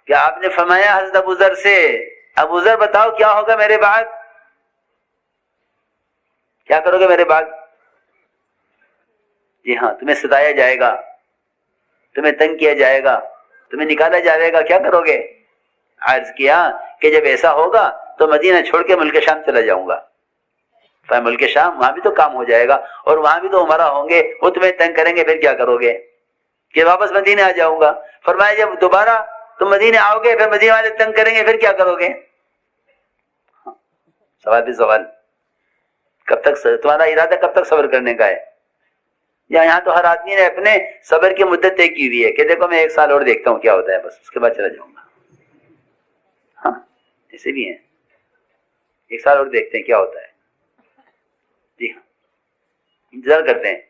کہ آپ نے فرمایا حضرت ابو ذر سے، ابو ذر بتاؤ کیا ہوگا میرے بعد، کیا کرو گے میرے بعد؟ جی ہاں، تمہیں ستایا جائے گا، تمہیں تنگ کیا جائے گا، تمہیں نکالا جائے گا، کیا کرو گے؟ عرض کیا کہ جب ایسا ہوگا تو مدینہ چھوڑ کے ملک شام چلا جاؤں گا۔ ملک شام، وہاں بھی تو کام ہو جائے گا اور وہاں بھی تو عمرہ ہوں گے، وہ تمہیں تنگ کریں گے، پھر کیا کرو گے؟ کہ واپس مدینہ آ جاؤں گا۔ فرمایا جب دوبارہ تم مدینہ آؤ گے پھر مدینہ والے تنگ کریں گے، پھر کیا کرو گے؟ سوال بھی سوال، کب تک تمہارا ارادہ کب تک صبر کرنے کا ہے؟ یہاں تو ہر آدمی نے اپنے صبر کی مدت طے کی ہوئی ہے کہ دیکھو میں 1 سال اور دیکھتا ہوں کیا ہوتا ہے، بس اس کے بعد چلا جاؤں گا۔ ہاں ایسے بھی ہیں، 1 سال اور دیکھتے ہیں کیا ہوتا ہے۔ جی ہاں، انتظار کرتے ہیں۔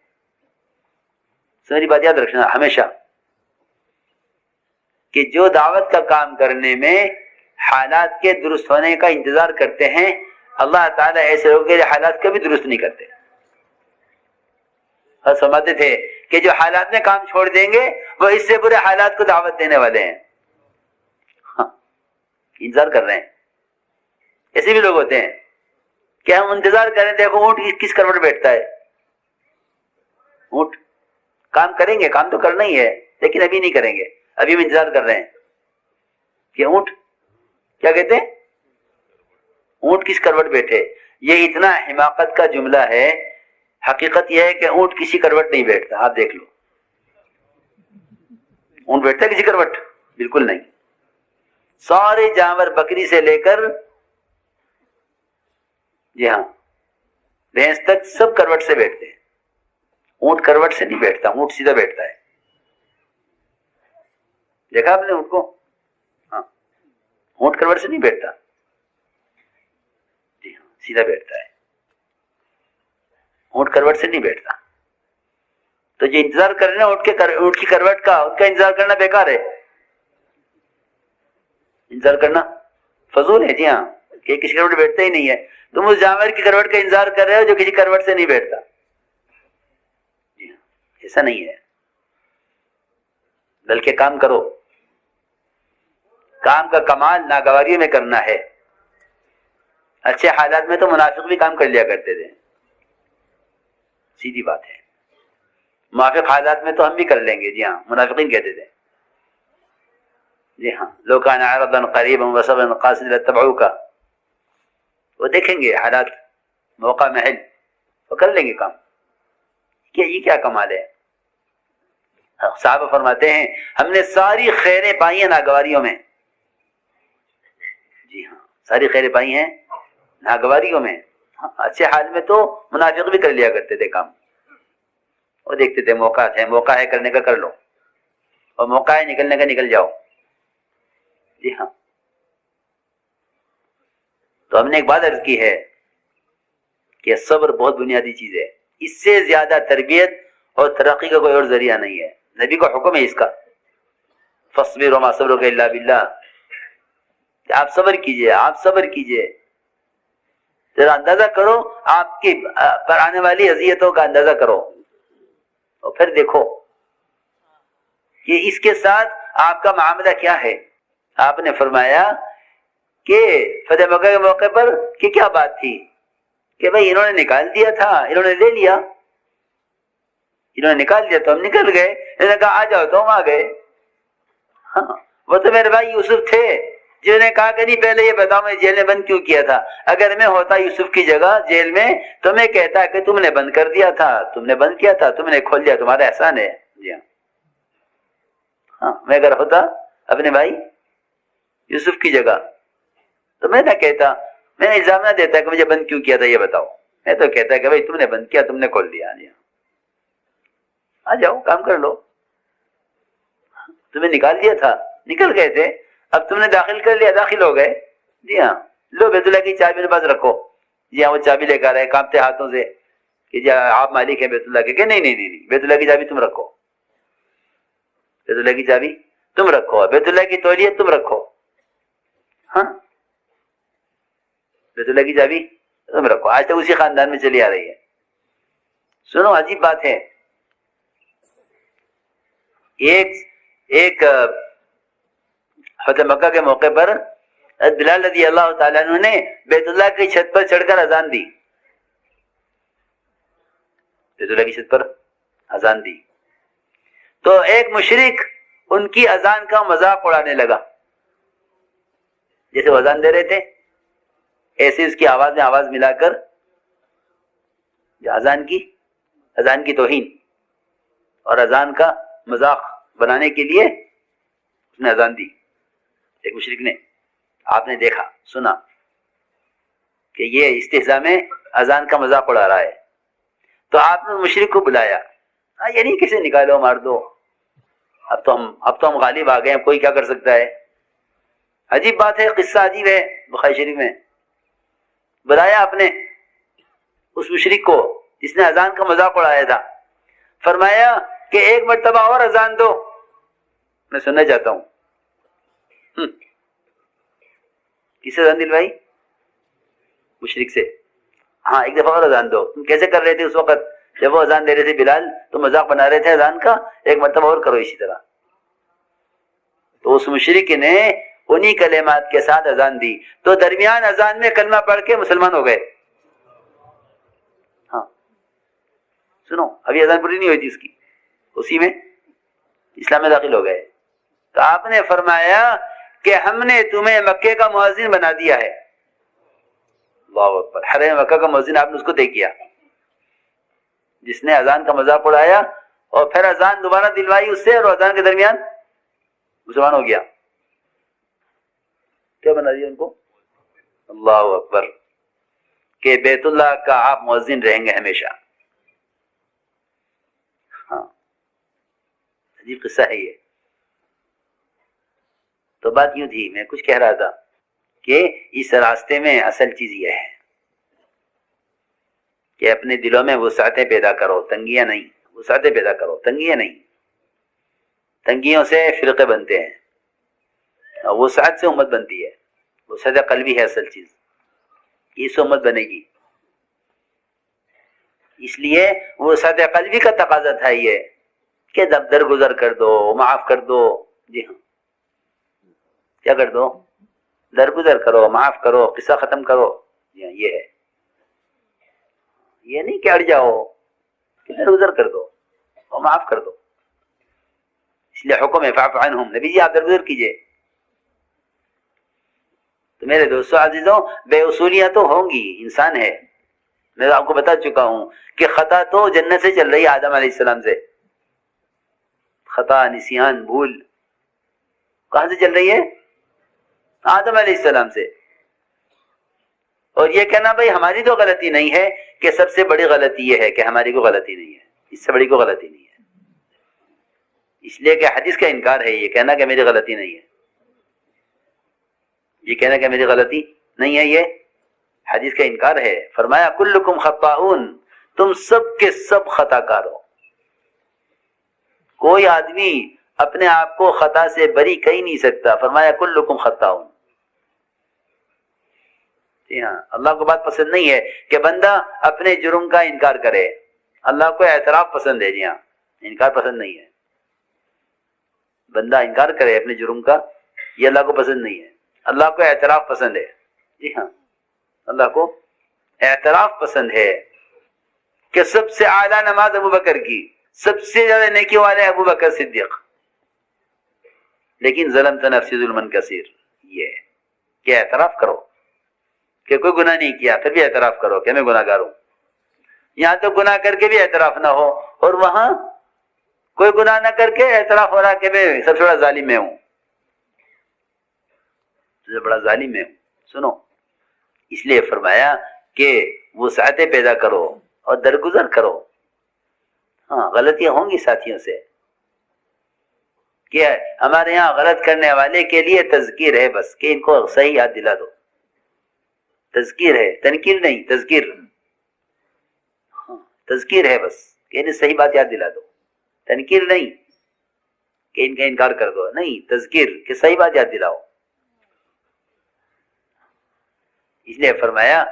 میری بات یاد رکھنا ہمیشہ کہ جو دعوت کا کام کرنے میں حالات کے درست ہونے کا انتظار کرتے ہیں، اللہ تعالیٰ ایسے لوگوں کے حالات کبھی درست نہیں کرتے۔ اور سمجھتے تھے کہ جو حالات میں کام چھوڑ دیں گے وہ اس سے برے حالات کو دعوت دینے والے ہیں۔ ہاں انتظار کر رہے ہیں، ایسے بھی لوگ ہوتے ہیں کہ ہم انتظار کریں، دیکھو اونٹ کس کروٹ بیٹھتا ہے۔ اونٹ کام کریں گے، کام تو کرنا ہی ہے، لیکن ابھی نہیں کریں گے، ابھی ہم انتظار کر رہے ہیں کہ اونٹ کیا کہتے ہیں، اونٹ کس کروٹ بیٹھے۔ یہ اتنا حماقت کا جملہ ہے، حقیقت یہ ہے کہ اونٹ کسی کروٹ نہیں بیٹھتا۔ آپ دیکھ لو، اونٹ بیٹھتا ہے کسی کروٹ؟ بالکل نہیں۔ سارے جانور بکری سے لے کر جی ہاں بھینس تک سب کروٹ سے بیٹھتے ہیں، اونٹ کروٹ سے نہیں بیٹھتا، اونٹ سیدھا بیٹھتا ہے۔ دیکھا آپ نے اونٹ کو؟ ہاں اونٹ کروٹ سے نہیں بیٹھتا، جی ہاں سیدھا بیٹھتا ہے، اونٹ کروٹ سے نہیں بیٹھتا۔ تو جو انتظار کر رہے ہیں اونٹ کی کروٹ کا، ان کا انتظار کرنا بیکار ہے، انتظار کرنا فضول ہے۔ جی ہاں، کہ کسی کروٹ بیٹھتا ہی نہیں ہے، تم اس جانور کی کروٹ کا انتظار کر رہے ہو جو کسی کروٹ سے نہیں بیٹھتا۔ جی ہاں ایسا نہیں ہے، بلکہ کام کرو۔ کام کا کمال ناگواری میں کرنا ہے۔ اچھے حالات میں تو منافق بھی کام کر لیا کرتے تھے، سیدھی بات ہے۔ موافق حالات میں تو ہم بھی کر لیں گے، جی ہاں منافقین کہتے تھے۔ جی ہاں، لو کان عرضا قریبا وسفرا قاصدا لاتبعوک، وہ دیکھیں گے حالات، موقع محل، وہ کر لیں گے کام۔ کہ یہ کیا کمال ہے؟ صحابہ فرماتے ہیں ہم نے ساری خیریں پائی ہیں ناگواریوں میں۔ جی ہاں ساری خیریں پائی ہیں ناگواریوں میں۔ اچھے حال میں تو منافق بھی کر لیا کرتے تھے کام، وہ دیکھتے تھے موقع ہے کرنے کا کر لو، اور موقع ہے نکلنے کا نکل جاؤ۔ جی ہاں، تو ہم نے ایک بات عرض کی ہے کہ صبر بہت بنیادی چیز ہے، اس سے زیادہ تربیت اور ترقی کا کوئی اور ذریعہ نہیں ہے۔ نبی کا حکم ہے اس کا، فاصبر وما صبرک الا باللہ، کہ آپ صبر کیجئے، آپ صبر کیجئے۔ ذرا اندازہ کرو آپ کی پر آنے والی اذیتوں کا اندازہ کرو، اور پھر دیکھو کہ اس کے ساتھ آپ کا معاملہ کیا ہے۔ آپ نے فرمایا کہ فتح مکہ کے موقع پر کہ کیا بات تھی کہ بھئی انہوں نے نکال دیا تھا، انہوں نے لے لیا، انہوں نے نکال دیا تو ہم نکل گئے، انہوں نے کہا آ جاؤ تو ہم آ گئے۔ ہاں وہ تو میرے بھائی یوسف تھے جنہوں نے کہا کہ نہیں پہلے یہ بتاؤ میں جیل میں بند کیوں کیا تھا، اگر میں ہوتا یوسف کی جگہ جیل میں تو میں کہتا کہ تم نے بند کر دیا تھا، تم نے بند کیا تھا، تم نے کھول دیا، تمہارا احسان ہے۔ جی ہاں، میں اگر ہوتا اپنے بھائی یوسف کی جگہ تو میں نہ کہتا، میں الزام نہ دیتا کہ مجھے بند کیوں کیا تھا یہ بتاؤ، میں تو کہتا کہ بھائی تم نے بند کیا، تم نے کھول دیا، آ جاؤ کام کر لو، تمہیں نکال دیا تھا نکل گئے تھے، اب تم نے داخل کر لیا داخل ہو گئے۔ جی ہاں، لو بیت اللہ کی چابی میرے پاس رکھو۔ جی ہاں وہ چابی لے کر آئے کانپتے ہاتھوں سے کہ جی آپ مالک ہیں بیت اللہ کے، کہ نہیں بیت اللہ کی چابی تم رکھو، بیت اللہ کی چابی تم رکھو، بیت اللہ کی تولیت تم رکھو، ہاں بیت اللہ کی چابی تم رکھو۔ آج تک اسی خاندان میں چلی آ رہی ہے۔ سنو عجیب بات ہے، ایک فتح مکہ کے موقع پر بلال رضی اللہ تعالیٰ عنہ نے بیت اللہ کی چھت پر چڑھ کر اذان دی، بیت اللہ کی چھت پر اذان دی، تو ایک مشرک ان کی اذان کا مذاق اڑانے لگا، جیسے وہ اذان دے رہے تھے ایسے اس کی آواز میں آواز ملا کر اذان کی توہین اور اذان کا مذاق بنانے کے لیے اس نے اذان دی، ایک مشرک نے۔ آپ نے دیکھا سنا کہ یہ استہزاء میں اذان کا مذاق اڑا رہا ہے، تو آپ نے مشرک کو بلایا، یہ نہیں کسے نکالو مار دو، اب تو ہم غالب آ گئے ہیں، کوئی کیا کر سکتا ہے۔ عجیب بات ہے، قصہ عجیب ہے بخاری شریف میں۔ بلایا آپ نے اس مشرک کو جس نے اذان کا مذاق اڑایا تھا، فرمایا کہ ایک مرتبہ اور اذان دو، میں سننا چاہتا ہوں۔ کس سے اذان دلوائی؟ مشرک سے۔ ہاں ایک دفعہ اور اذان دو۔ تم کیسے کر رہے تھے اس وقت جب وہ اذان دے رہے تھے بلال؟ تو مذاق بنا رہے تھے اذان کا، ایک مرتبہ اور کرو اسی طرح۔ تو اس مشرک نے انہی کلمات کے ساتھ اذان دی، تو درمیان اذان میں کلمہ پڑھ کے مسلمان ہو گئے۔ ہاں سنو، ابھی اذان پوری نہیں ہوئی تھی اس کی، اسی میں اسلام میں داخل ہو گئے۔ تو آپ نے فرمایا کہ ہم نے تمہیں مکے کا مؤذن بنا دیا ہے۔ اللہ اکبر، حرم مکہ کا مؤذن آپ نے اس کو طے کیا جس نے اذان کا مذاق اڑایا اور پھر اذان دوبارہ دلوائی اس سے، اور اذان کے درمیان مسلمان ہو گیا۔ کیا بنا دیا ان کو؟ اللہ اکبر، کہ بیت اللہ کا آپ مؤذن رہیں گے ہمیشہ۔ ہاں عجیب قصہ ہے یہ۔ تو بات یوں تھی، میں کچھ کہہ رہا تھا کہ اس راستے میں اصل چیز یہ ہے کہ اپنے دلوں میں وسعتیں پیدا کرو، تنگیاں نہیں، وسعتیں پیدا کرو، تنگیاں نہیں۔ تنگیوں سے فرقے بنتے ہیں، وسعت سے امت بنتی ہے۔ وسعت قلبی ہے اصل چیز، اس سے امت بنے گی۔ اس لیے وسعت قلبی کا تقاضا تھا یہ کہ درگزر کر دو، معاف کر دو۔ جی ہاں، کیا کر دو؟ درگزر کرو، معاف کرو، قصہ ختم کرو۔ جی ہاں، یہ ہے، یہ نہیں کہ اڑ جاؤ، کہ درگزر کر دو اور معاف کر دو۔ اس لیے حکم ہے فاعف عنہم، نبی جی آپ درگزر کیجئے۔ تو میرے دوستو عزیزوں، بے اصولیاں تو ہوں گی، انسان ہے، میں آپ کو بتا چکا ہوں کہ خطا تو جنت سے چل رہی ہے آدم علیہ السلام سے۔ خطا، نسیان، بھول کہاں سے چل رہی ہے؟ آدم علیہ السلام سے۔ اور یہ کہنا بھائی ہماری تو غلطی نہیں ہے، کہ سب سے بڑی غلطی یہ ہے کہ ہماری کوئی غلطی نہیں ہے، اس سے بڑی کوئی غلطی نہیں ہے۔ اس لیے کہ حدیث کا انکار ہے یہ کہنا کہ میری غلطی نہیں ہے، یہ کہنا کہ میری غلطی نہیں ہے، یہ حدیث کا انکار ہے۔ فرمایا کلکم خطاؤن، تم سب کے سب خطا کار ہو، کوئی آدمی اپنے آپ کو خطا سے بری کہہ نہیں سکتا۔ فرمایا کلکم خطاؤن۔ جی ہاں، اللہ کو بات پسند نہیں ہے کہ بندہ اپنے جرم کا انکار کرے، اللہ کو اعتراف پسند ہے۔ جی ہاں، انکار پسند نہیں ہے، بندہ انکار کرے اپنے جرم کا، یہ اللہ کو پسند نہیں ہے، اللہ کو اعتراف پسند ہے۔ جی ہاں، اللہ کو اعتراف پسند ہے کہ سب سے اعلیٰ نماز ابو بکر کی، سب سے زیادہ نیکی والے ابو بکر صدیق، لیکن ظلمت نفسی ظلما کثیر، یہ ہے کہ اعتراف کرو کہ کوئی گناہ نہیں کیا، پھر بھی اعتراف کرو کہ میں گناہ گار ہوں۔ یہاں تو گناہ کر کے بھی اعتراف نہ ہو، اور وہاں کوئی گناہ نہ کر کے اعتراف ہو رہا کہ میں سب سے بڑا ظالم میں ہوں، سب سے بڑا ظالم میں ہوں۔ سنو، اس لیے فرمایا کہ وسعتیں پیدا کرو اور درگزر کرو۔ ہاں غلطیاں ہوں گی ساتھیوں سے، کہ ہمارے یہاں غلط کرنے والے کے لیے تذکیر ہے بس، کہ ان کو صحیح یاد دلا دو، تذکیر ہے، تنکیر نہیں، تذکیر۔ ہاں تذکیر ہے بس، کہ انہیں صحیح بات یاد دلا دو، تنکیر نہیں کہ ان کا انکار کر دو، نہیں، تذکیر کہ صحیح بات یاد دلاؤ۔ اس لیے فرمایا